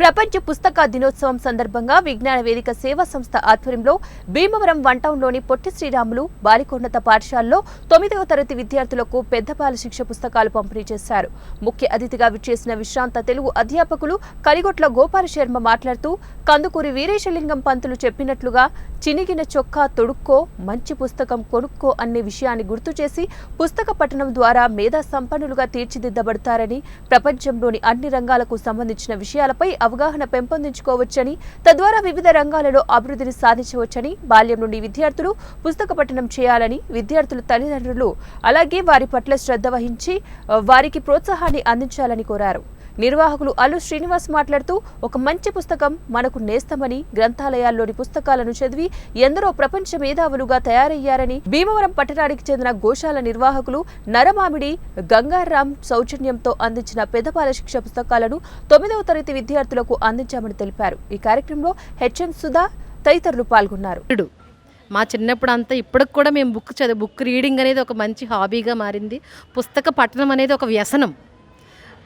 ప్రపంచ పుస్తక దినోత్సవం సందర్భంగా విజ్ఞాన వేదిక సేవా సంస్థ ఆధ్వర్యంలో భీమవరం వన్ టౌన్లోని పొట్టి శ్రీరాములు బాలికోన్నత పాఠశాలలో 9వ తరగతి విద్యార్థులకు పెద్ద బాల శిక్ష పుస్తకాలు పంపిణీ చేశారు. ముఖ్య అతిథిగా విచ్చేసిన విశ్రాంత తెలుగు అధ్యాపకులు కలిగొట్ల గోపాల శర్మ మాట్లాడుతూ కందుకూరి వీరేశలింగం పంతులు చెప్పినట్లుగా చినిగిన చొక్కా తొడుక్కో మంచి పుస్తకం కొనుక్కో అనే విషయాన్ని గుర్తు చేసి పుస్తక పఠనం ద్వారా మేధా సంపన్నులుగా తీర్చిదిద్దబడతారని, ప్రపంచంలోని అన్ని రంగాలకు సంబంధించిన విషయాలపై అవగాహన పెంపొందించుకోవచ్చని, తద్వారా వివిధ రంగాలలో అభివృద్ధిని సాధించవచ్చని, బాల్యం నుండి విద్యార్థులు పుస్తక పఠనం చేయాలని, విద్యార్థుల తల్లిదండ్రులు అలాగే వారి పట్ల శ్రద్ధ వహించి వారికి ప్రోత్సాహాన్ని అందించాలని కోరారు. నిర్వాహకులు అల్లు శ్రీనివాస్ మాట్లాడుతూ ఒక మంచి పుస్తకం మనకు నేస్తమని, గ్రంథాలయాల్లోని పుస్తకాలను చదివి ఎందరో ప్రపంచ మేధావులుగా తయారయ్యారని, భీమవరం పట్టణానికి చెందిన గోశాల నిర్వాహకులు నరమామిడి గంగారాం సౌజన్యంతో అందించిన పెద్దబాల శిక్ష పుస్తకాలను 9వ తరగతి విద్యార్థులకు అందించామని తెలిపారు. ఈ కార్యక్రమంలో హెచ్ఎం సుధా తదితరులు పాల్గొన్నారు. మా చిన్నప్పుడు అంతా ఇప్పటికి కూడా మేము బుక్ రీడింగ్ అనేది ఒక మంచి హాబీగా మారింది. పుస్తక పఠనం అనేది ఒక వ్యసనం.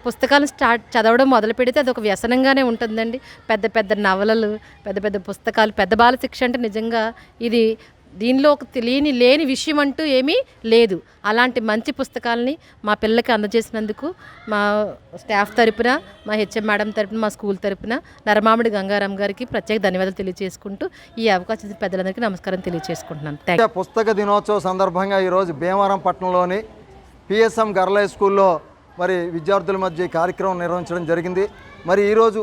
పుస్తకాలు చదవడం మొదలు పెడితే అది ఒక వ్యసనంగానే ఉంటుందండి. పెద్ద పెద్ద నవలలు, పెద్ద పెద్ద పుస్తకాలు, పెద్ద బాల శిక్ష అంటే నిజంగా ఇది దీనిలో ఒక లేని విషయం అంటూ ఏమీ లేదు. అలాంటి మంచి పుస్తకాలని మా పిల్లలకి అందజేసినందుకు మా స్టాఫ్ తరపున, మా హెచ్ఎం మేడం తరపున, మా స్కూల్ తరపున నరమామిడి గంగారాం గారికి ప్రత్యేక ధన్యవాదాలు తెలియజేసుకుంటూ ఈ అవకాశం ఇచ్చిన పెద్దలందరికీ నమస్కారం తెలియజేసుకుంటున్నాను. పుస్తక దినోత్సవ సందర్భంగా ఈరోజు భీమవరం పట్టణంలోని పిఎస్ఎం గర్ల్ హై స్కూల్లో మరి విద్యార్థుల మధ్య ఈ కార్యక్రమం నిర్వహించడం జరిగింది. మరి ఈరోజు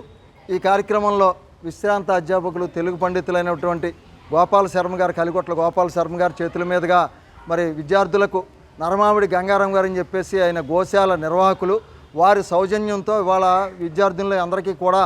ఈ కార్యక్రమంలో విశ్రాంత అధ్యాపకులు, తెలుగు పండితులైనటువంటి గోపాల శర్మ గారు, కలిగొట్ల గోపాల శర్మ గారి చేతుల మీదుగా మరి విద్యార్థులకు నరమామిడి గంగారాం గారు అని చెప్పేసి ఆయన గోశాల నిర్వాహకులు వారి సౌజన్యంతో ఇవాళ విద్యార్థులు అందరికీ కూడా